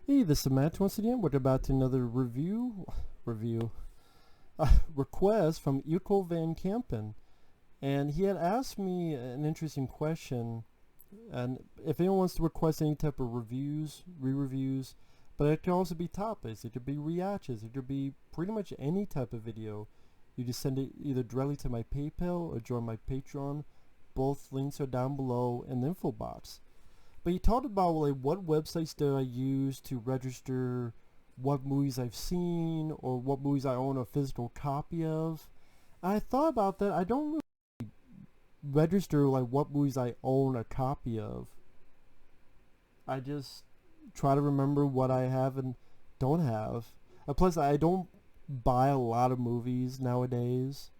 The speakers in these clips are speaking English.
Hey, this is Matt once again. We're about to another review request from Ilko Van Kampen, and he had asked me an interesting question. And if anyone wants to request any type of reviews, re-reviews, but it could also be topics, it could be reactions, it could be pretty much any type of video. You just send it either directly to my PayPal or join my Patreon. Both links are down below in the info box. But you talked about like what websites do I use to register what movies I've seen or what movies I own a physical copy of. And I thought about that. I don't really register like what movies I own a copy of. I just try to remember what I have and don't have. Plus, I don't buy a lot of movies nowadays.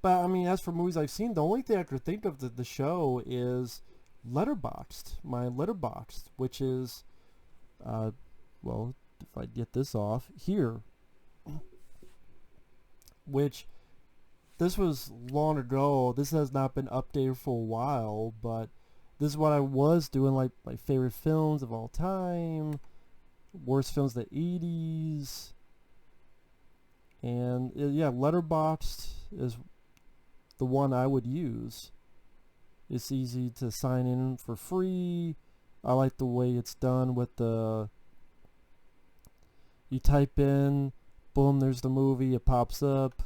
But I mean, as for movies I've seen, the only thing I could think of the show is Letterboxd, my Letterboxd, which is, well, if I get this off here, which this was long ago. This has not been updated for a while, but this is what I was doing, like my favorite films of all time, worst films of the 80s, and yeah, Letterboxd is the one I would use. It's easy to sign in for free. I like the way it's done with the, you type in, boom, there's the movie, it pops up.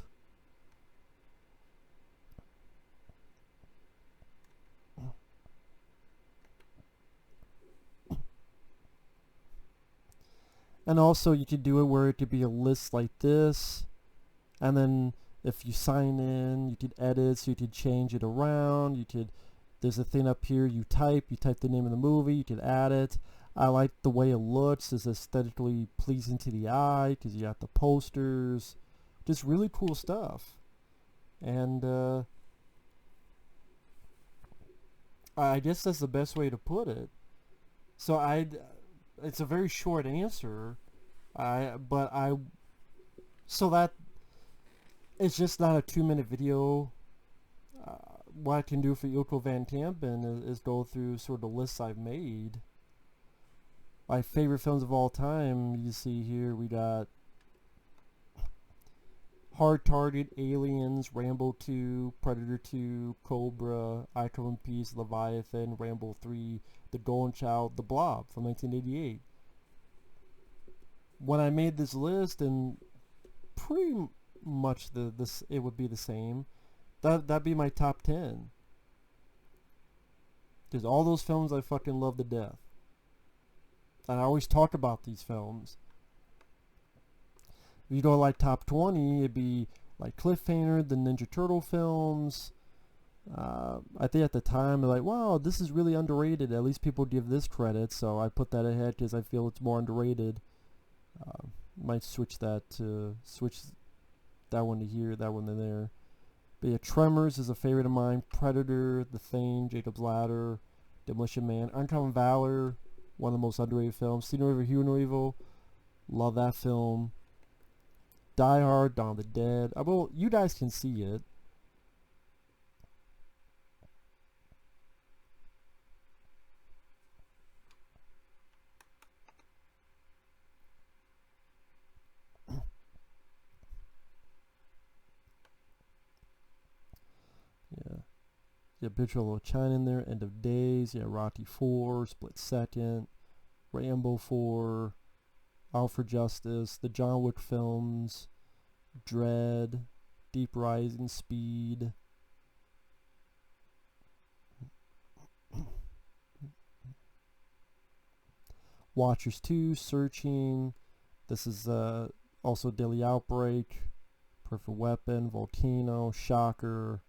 And also you could do it where it could be a list like this, and then if you sign in, you could edit, so you could change it around. You could, there's a thing up here, you type the name of the movie, you could add it. I like the way it looks. It's aesthetically pleasing to the eye because you got the posters. Just really cool stuff. And I guess that's the best way to put it. So it's a very short answer. So that it's just not a 2-minute video. What I can do for Ilko Van Kampen is go through sort of the lists I've made. My favorite films of all time, you see here, we got Hard Target, Aliens, Rambo 2, Predator 2, Cobra, I Come in Peace, Leviathan, Rambo 3, The Golden Child, The Blob from 1988. When I made this list, and pretty much it would be the same, that'd be my top 10. Because all those films I fucking love to death. And I always talk about these films. If you go like top 20, it'd be like Cliffhanger, the Ninja Turtle films. I think at the time, they're like, wow, this is really underrated. At least people give this credit, so I put that ahead because I feel it's more underrated. Might switch that one to here, that one to there. But yeah, Tremors is a favorite of mine. Predator, The Thing, Jacob's Ladder, Demolition Man, Uncommon Valor, one of the most underrated films. See No Evil, Hear No Evil, love that film. Die Hard, Dawn of the Dead. Well, you guys can see it. Yeah. Yeah, Big Little China in there. End of Days. Yeah, Rocky 4, Split Second, Rambo 4, Out for Justice, the John Wick films, Dread, Deep Rising, Speed. Watchers 2, Searching. This is also Daily Outbreak, Perfect Weapon, Volcano, Shocker,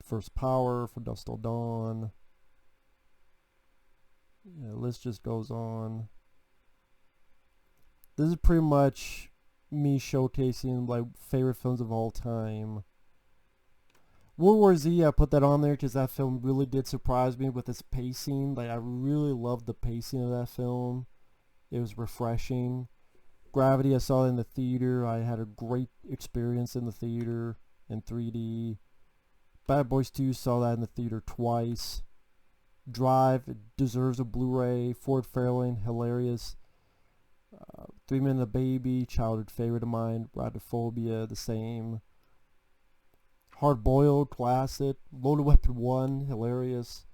First Power, For Dusk Till Dawn. Yeah, the list just goes on. This is pretty much me showcasing like favorite films of all time. World War Z, I put that on there because that film really did surprise me with its pacing. Like, I really loved the pacing of that film. It was refreshing. Gravity, I saw it in the theater. I had a great experience in the theater in 3D. Bad Boys 2, saw that in the theater twice. Drive, it deserves a Blu-ray. Ford Fairlane, hilarious. 3 Men and a Baby, childhood favorite of mine. Rhodophobia, the same. Hard Boiled, classic. Loaded Weapon 1, hilarious.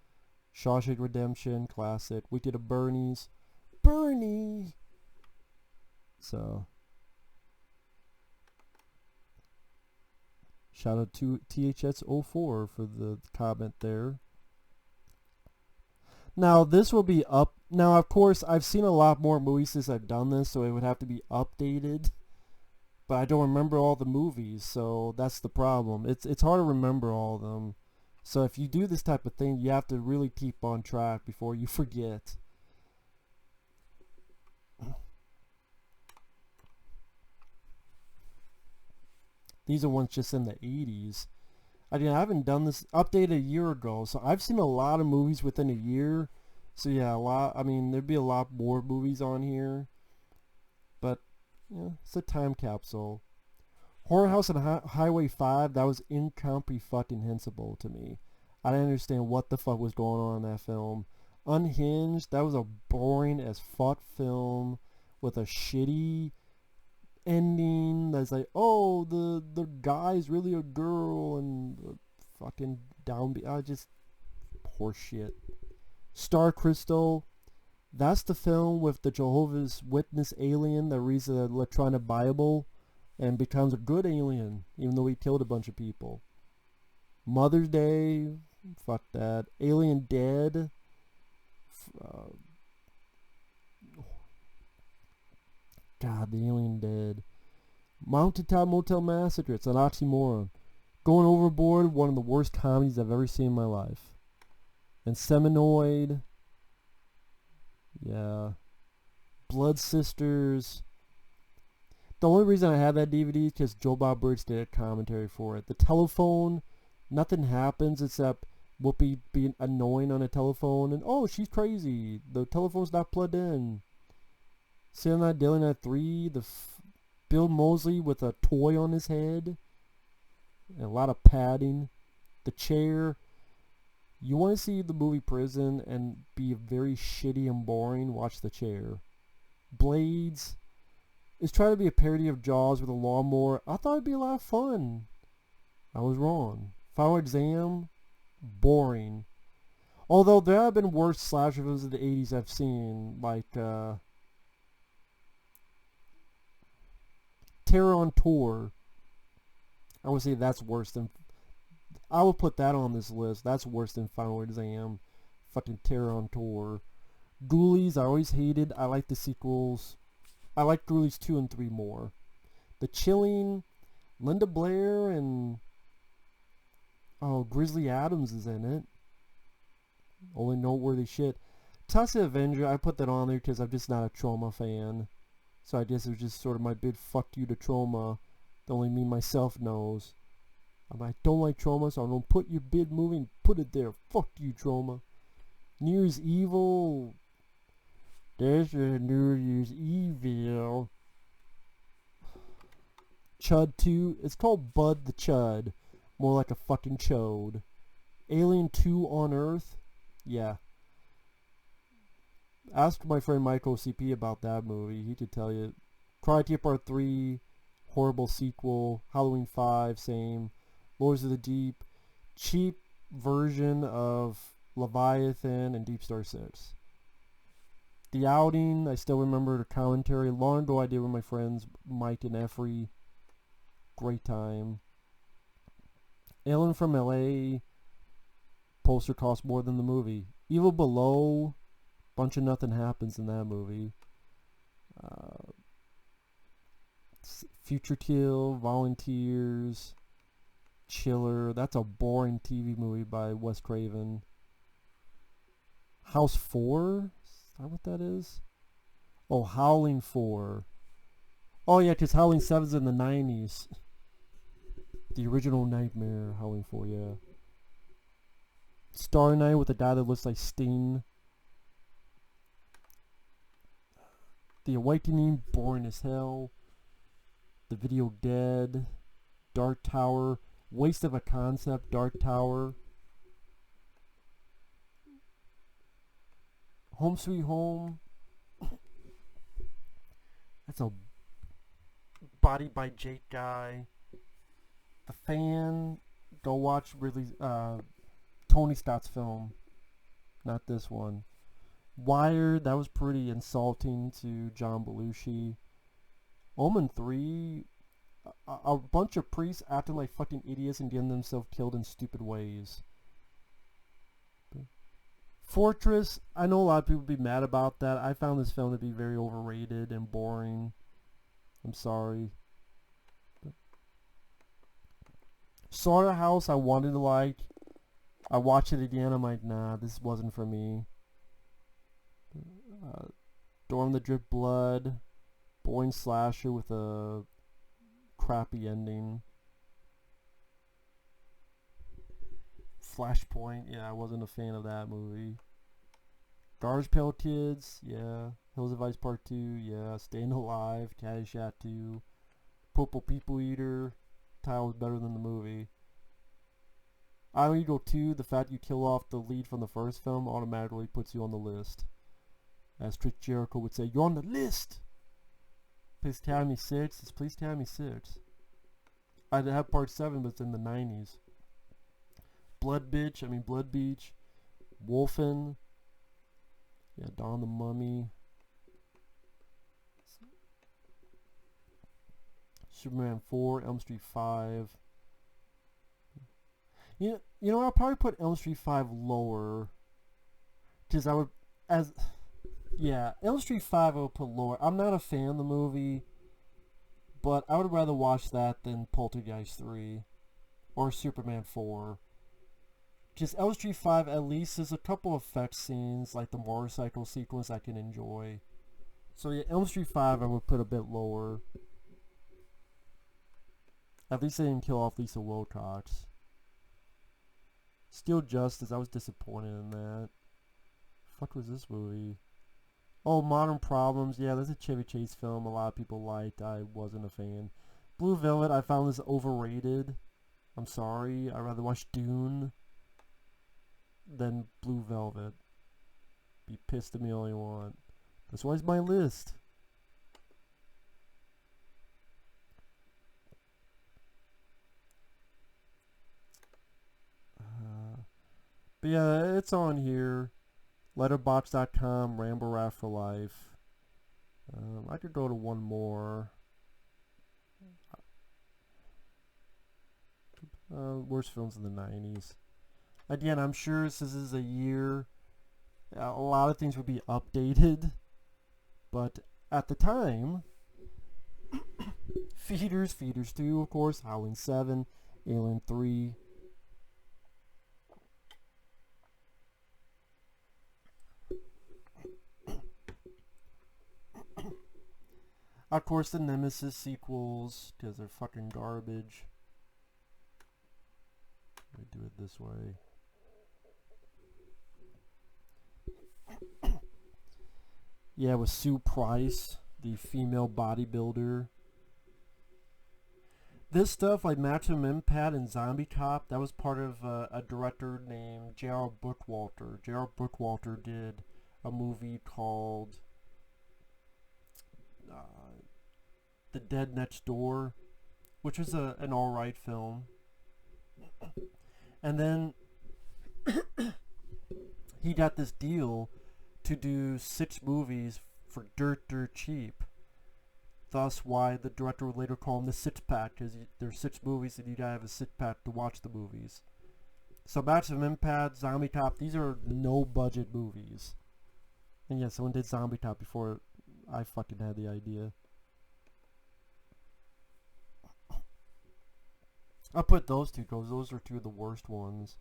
Shawshank Redemption, classic. Weekend at Bernie's. Bernie! So, shout out to THS04 for the comment there. Now, this will be up. Now, of course, I've seen a lot more movies since I've done this, so it would have to be updated. But I don't remember all the movies, so that's the problem. It's hard to remember all of them. So if you do this type of thing, you have to really keep on track before you forget. These are ones just in the 80s. I haven't done this update a year ago, so I've seen a lot of movies within a year. So yeah, a lot. I mean, there'd be a lot more movies on here, but yeah, it's a time capsule. Horror House on Highway 5, that was incomprehensible to me. I didn't understand what the fuck was going on in that film. Unhinged, that was a boring as fuck film with a shitty ending that's like, oh, the guy's really a girl and fucking downbeat. Just horseshit. Star Crystal, that's the film with the Jehovah's Witness alien that reads the electronic Bible and becomes a good alien, even though he killed a bunch of people. Mother's Day, fuck that. Alien Dead, God, the Alien Dead. Mountaintop Motel Massacre, it's an oxymoron. Going Overboard, one of the worst comedies I've ever seen in my life. And Seminoid, yeah. Blood Sisters. The only reason I have that DVD is because Joe Bob Briggs did a commentary for it. The Telephone, nothing happens except Whoopi being annoying on a telephone, and oh, she's crazy. The telephone's not plugged in. Saturday Night, Daily Night 3, Bill Moseley with a toy on his head, and a lot of padding. The Chair. You want to see the movie Prison and be very shitty and boring, watch The Chair. Blades is trying to be a parody of Jaws with a lawnmower. I thought it'd be a lot of fun. I was wrong. Final Exam, boring. Although there have been worse slasher films in the 80s I've seen, like Terror on Tour. I would say that's worse than... I will put that on this list. That's worse than Final Exam. Fucking Terror on Tour. Ghoulies, I always hated. I like the sequels. I like Ghoulies 2 and 3 more. The Chilling, Linda Blair and... oh, Grizzly Adams is in it. Only noteworthy shit. Toxic Avenger, I put that on there because I'm just not a Trauma fan. So I guess it was just sort of my big fuck you to Trauma. That only me myself knows. I don't like Trauma, so I'm going to put your bid movie and put it there. Fuck you, Trauma. New Year's Evil. There's your New Year's Evil. Chud 2. It's called Bud the Chud. More like a fucking chode. Alien 2 on Earth. Yeah. Ask my friend Michael CP about that movie. He could tell you. Crytek Part 3. Horrible sequel. Halloween 5. Same. Lords of the Deep, cheap version of Leviathan and Deep Star 6. The Outing, I still remember the commentary. Long ago I did with my friends Mike and Effrey. Great time. Alien from LA, poster costs more than the movie. Evil Below, bunch of nothing happens in that movie. Future Kill, Volunteers, Chiller. That's a boring TV movie by Wes Craven. House 4? Is that what that is? Oh, Howling 4. Oh yeah, because Howling 7's in the 90s. The original Nightmare, Howling 4, yeah. Star Night with a guy that looks like Sting. The Awakening, boring as hell. The Video Dead. Dark Tower. Waste of a concept, Dark Tower. Home Sweet Home. That's a Body by Jake guy. The Fan. Go watch Tony Scott's film. Not this one. Wired. That was pretty insulting to John Belushi. Omen 3. A bunch of priests acting like fucking idiots and getting themselves killed in stupid ways. Fortress, I know a lot of people would be mad about that. I found this film to be very overrated and boring. I'm sorry. Slaughterhouse, I wanted to like. I watched it again, I'm like, nah, this wasn't for me. Storm the Drip Blood. Boring slasher with a crappy ending. Flashpoint, yeah, I wasn't a fan of that movie. Garbage Pail Kids, yeah. Hills of Ice Part 2, yeah. Staying Alive, Caddyshack 2. Purple People Eater. Title was better than the movie. Iron Eagle 2, the fact you kill off the lead from the first film automatically puts you on the list. As Chris Jericho would say, you're on the list! Please tell me 6. It's Please Tell Me 6. I'd have Part 7, but it's in the 90s. Blood Beach. Wolfen. Yeah, Dawn the Mummy. Superman 4, Elm Street 5. You know, I'll probably put Elm Street 5 lower. Because Elm Street 5 I would put lower. I'm not a fan of the movie, but I would rather watch that than Poltergeist 3 or Superman 4. Just Elm Street 5, at least there's a couple of effect scenes, like the motorcycle sequence, I can enjoy. So yeah, Elm Street 5 I would put a bit lower. At least they didn't kill off Lisa Wilcox. Steel Justice, I was disappointed in that. Fuck was this movie? Oh, Modern Problems, yeah, that's a Chevy Chase film a lot of people liked. I wasn't a fan. Blue Velvet, I found this overrated. I'm sorry, I'd rather watch Dune than Blue Velvet. Be pissed at me all you want. That's why it's my list. But yeah, it's on here. Letterboxd.com, Ramble Rat for Life. I could go to one more. Worst films in the 90s. Again, I'm sure this is a year. A lot of things would be updated. But at the time, Feeders 2, of course, Howling 7, Alien 3. Of course, the Nemesis sequels, because they're fucking garbage. Let me do it this way. Yeah, with Sue Price, the female bodybuilder. This stuff, like Maximum Impact and Zombie Cop, that was part of a director named Gerald Bookwalter. Gerald Bookwalter did a movie called The Dead Next Door, which was an alright film. And then he got this deal to do 6 movies for dirt cheap. Thus why the director would later call them the 6-pack, because there's 6 movies and you gotta have a 6-pack to watch the movies. So Maximum Impact, Zombie Cop, these are no budget movies. And yeah, someone did Zombie Cop before I fucking had the idea. I'll put those two because those are 2 of the worst ones.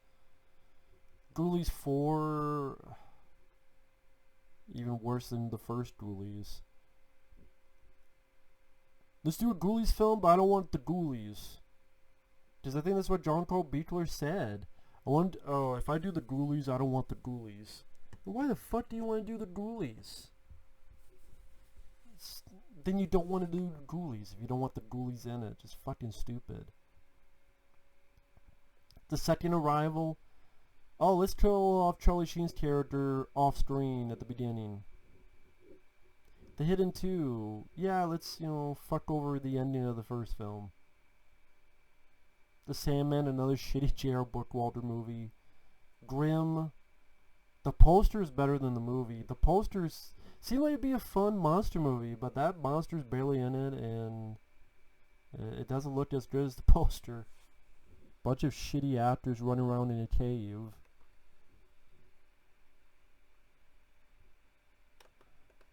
Ghoulies 4, even worse than the first Ghoulies. Let's do a Ghoulies film, but I don't want the Ghoulies. Because I think that's what John Cole Beekler said. If I do the Ghoulies, I don't want the Ghoulies. But why the fuck do you want to do the Ghoulies? Then you don't want to do the Ghoulies if you don't want the Ghoulies in it. Just fucking stupid. The Second Arrival. Oh, let's kill off Charlie Sheen's character off screen at the beginning. The Hidden 2. Yeah, let's, fuck over the ending of the first film. The Sandman, another shitty J.R. Bookwalter movie. Grimm. The poster is better than the movie. The posters seem like it'd be a fun monster movie, but that monster's barely in it, and it doesn't look as good as the poster. Bunch of shitty actors running around in a cave.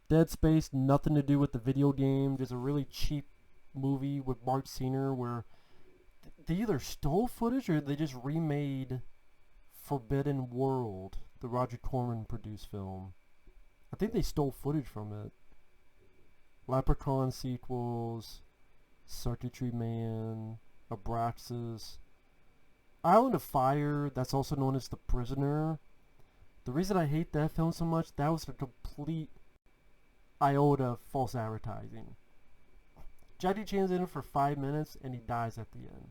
Dead Space, nothing to do with the video game. Just a really cheap movie with Mark Senior where they either stole footage or they just remade Forbidden World, the Roger Corman produced film. I think they stole footage from it. Leprechaun sequels, Circuitry Man, Abraxas, Island of Fire, that's also known as The Prisoner. The reason I hate that film so much, that was a complete iota of false advertising. Jackie Chan's in it for 5 minutes and he dies at the end.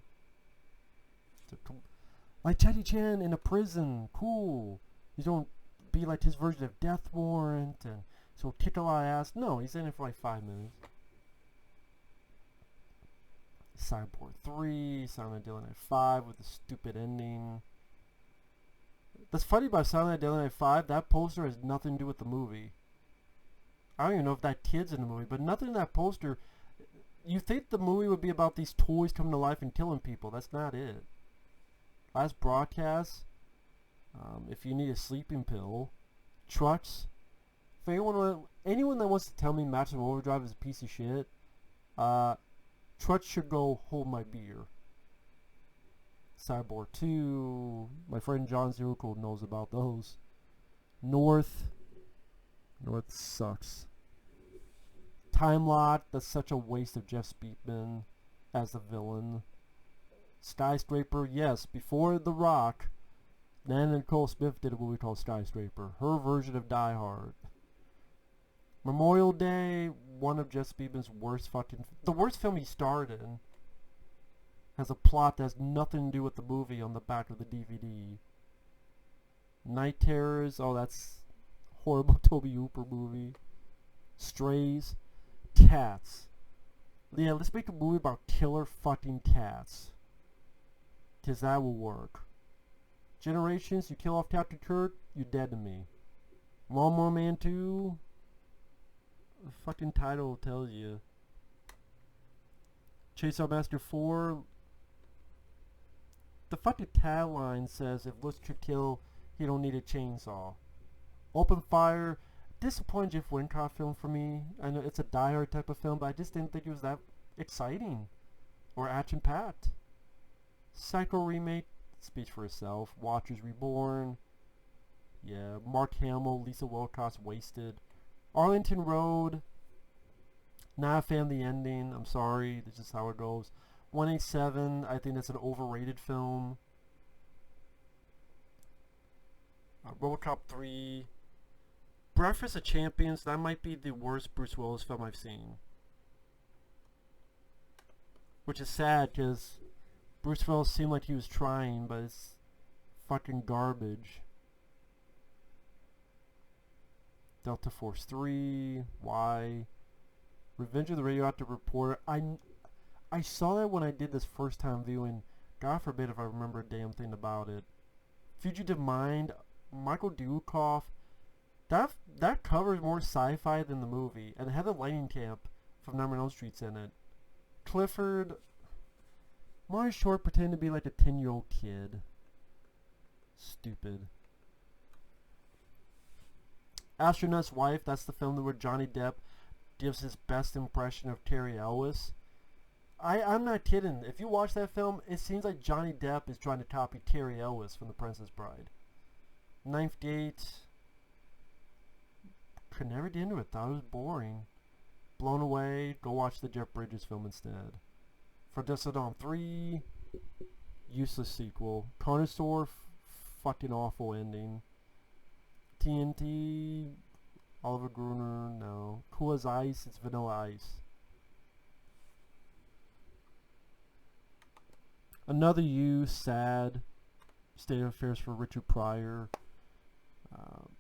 Like Jackie Chan in a prison, cool. He's gonna be like his version of Death Warrant and so kick a lot of ass. No, he's in it for like 5 minutes. Cyborg 3, Silent Night, Deadly Night 5 with the stupid ending. That's funny about Silent Night, Deadly Night 5, that poster has nothing to do with the movie. I don't even know if that kid's in the movie, but nothing in that poster. You think the movie would be about these toys coming to life and killing people. That's not it. Last broadcast, if you need a sleeping pill, trucks. For anyone that wants to tell me Maximum Overdrive is a piece of shit, trucks should go hold my beer. Cyborg 2, my friend John Zuko knows about those. North sucks. Time Lock, that's such a waste of Jeff Speakman as the villain. Skyscraper, yes, before The Rock, Nana Nicole Smith did a movie called Skyscraper. Her version of Die Hard. Memorial Day, one of Jeff Speakman's the worst film he starred in, has a plot that has nothing to do with the movie on the back of the DVD. Night Terrors, oh that's horrible Toby Hooper movie. Strays. Cats. Yeah, let's make a movie about killer fucking cats. 'Cause that will work. Generations, you kill off Captain Kirk, you're dead to me. Lawnmower Man 2, the fucking title tells you. Chainsaw Master 4, the fucking tagline says if looks could kill, you don't need a chainsaw. Open Fire, disappointing Jeff Wincott film for me. I know it's a Die Hard type of film, but I just didn't think it was that exciting or action-packed. Psycho remake, speaks for itself. Watchers Reborn, yeah. Mark Hamill, Lisa Wilcox, Wasted. Arlington Road, not a fan of the ending. I'm sorry, this is how it goes. 187, I think that's an overrated film. RoboCop 3. Breakfast of Champions, that might be the worst Bruce Willis film I've seen. Which is sad, because Bruce Willis seemed like he was trying, but it's fucking garbage. Delta Force 3, why? Revenge of the Radioactive Reporter, I saw that when I did this first time viewing. God forbid if I remember a damn thing about it. Fugitive Mind, Michael Dudikoff, that covers more sci-fi than the movie, and it had the lighting camp from Nightmare on Elm Street's in it. Clifford, Marty Short pretending to be like a 10-year-old kid. Stupid. Astronaut's Wife, that's the film where Johnny Depp gives his best impression of Terry Ellis. I'm not kidding. If you watch that film, it seems like Johnny Depp is trying to copy Terry Ellis from The Princess Bride. Ninth Gate, could never get into it. Thought it was boring. Blown Away, go watch the Jeff Bridges film instead. For Dust of Dawn 3, useless sequel. Connoisseur, fucking awful ending. TNT, Oliver Gruner, no. Cool as Ice, it's Vanilla Ice. Another You, sad. State of Affairs for Richard Pryor.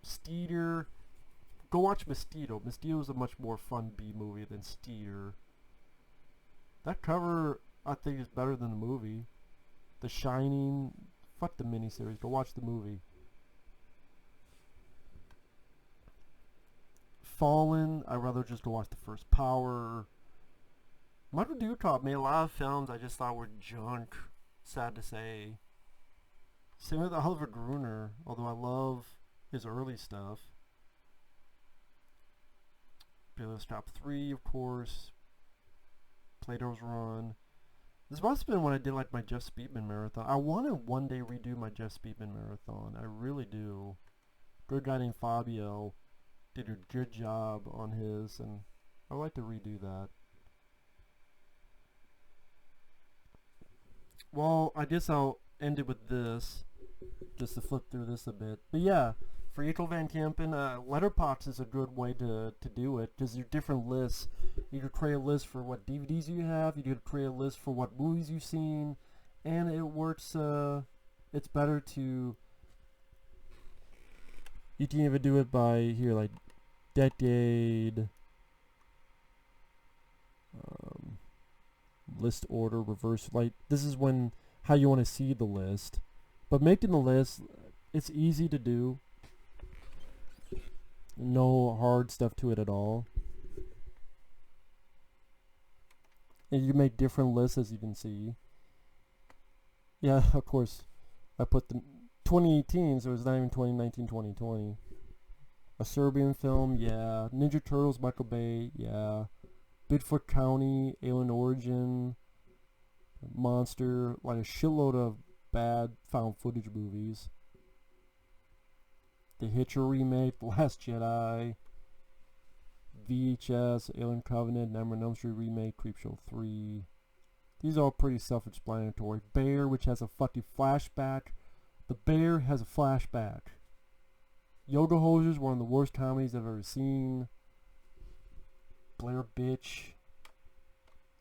Steeder. Go watch Mosquito. Mosquito is a much more fun B movie than Steeder. That cover, I think, is better than the movie. The Shining. Fuck the miniseries. Go watch the movie. Fallen. I'd rather just go watch the first Power. Michael Dudikoff made a lot of films I just thought were junk. Sad to say. Same with Oliver Gruner, although I love his early stuff. Baylor's Top 3, of course. Plato's Run. This must have been when I did like my Jeff Speakman marathon. I want to one day redo my Jeff Speakman marathon. I really do. Good guy named Fabio did a good job on his, and I'd like to redo that. Well, I guess I'll end it with this, just to flip through this a bit. But yeah, for Ito Van Kampen, Letterboxd is a good way to do it, because you different lists. You could create a list for what DVDs you have, you could create a list for what movies you've seen, and it works, it's better to, you can even do it by, here, like, decade, list order, reverse, like, this is when, how you want to see the list. But making the list, it's easy to do. No hard stuff to it at all. And you make different lists, as you can see. Yeah, of course, I put the 2018, so it's not even 2019, 2020. A Serbian film, yeah. Ninja Turtles, Michael Bay, yeah. Bigfoot County, Alien Origin, Monster, like a shitload of bad found footage movies. The Hitcher remake, The Last Jedi, VHS, Alien Covenant, Nightmare on Elm Street remake, Creepshow 3. These are all pretty self-explanatory. Bear, which has a fucking flashback. The Bear has a flashback. Yoga Hosers, one of the worst comedies I've ever seen. Blair Bitch.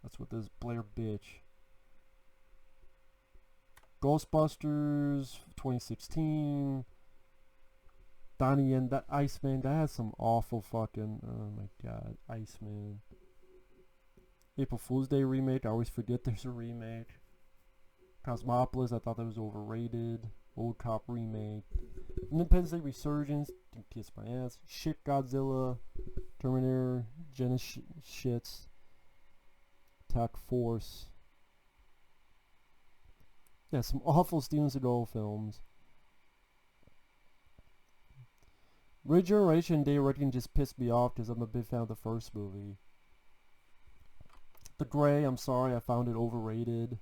That's what this is, Blair Bitch. Ghostbusters, 2016. Donnie and that Iceman, that has some awful fucking, oh my god, Iceman. April Fool's Day remake, I always forget there's a remake. Cosmopolis, I thought that was overrated. Old Cop remake. Independence Day Resurgence, can kiss my ass. Shit Godzilla, Terminator, Genesis Shits, Attack Force. Yeah, some awful Steven Seagal films. Regeneration Day Wrecking just pissed me off because I'm a big fan of the first movie. The Grey, I'm sorry, I found it overrated.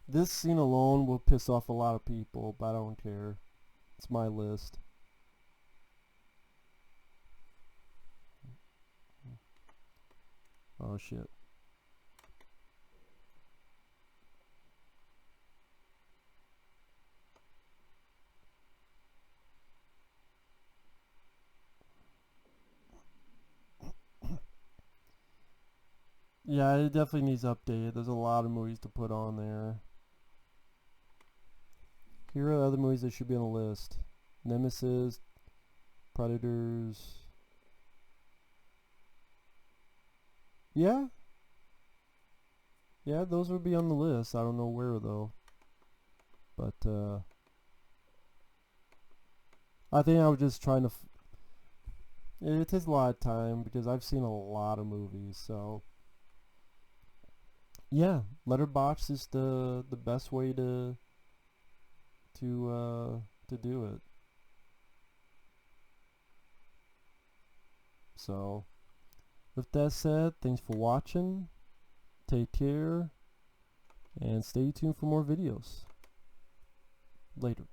This scene alone will piss off a lot of people, but I don't care. It's my list. Oh shit. Yeah, it definitely needs updated. There's a lot of movies to put on there. Here are other movies that should be on the list. Nemesis, Predators. Yeah. Yeah, those would be on the list. I don't know where though. But I think I was just trying to it takes a lot of time because I've seen a lot of movies, so yeah, Letterboxd is the best way to do it. So with that said, thanks for watching. Take care and stay tuned for more videos. Later.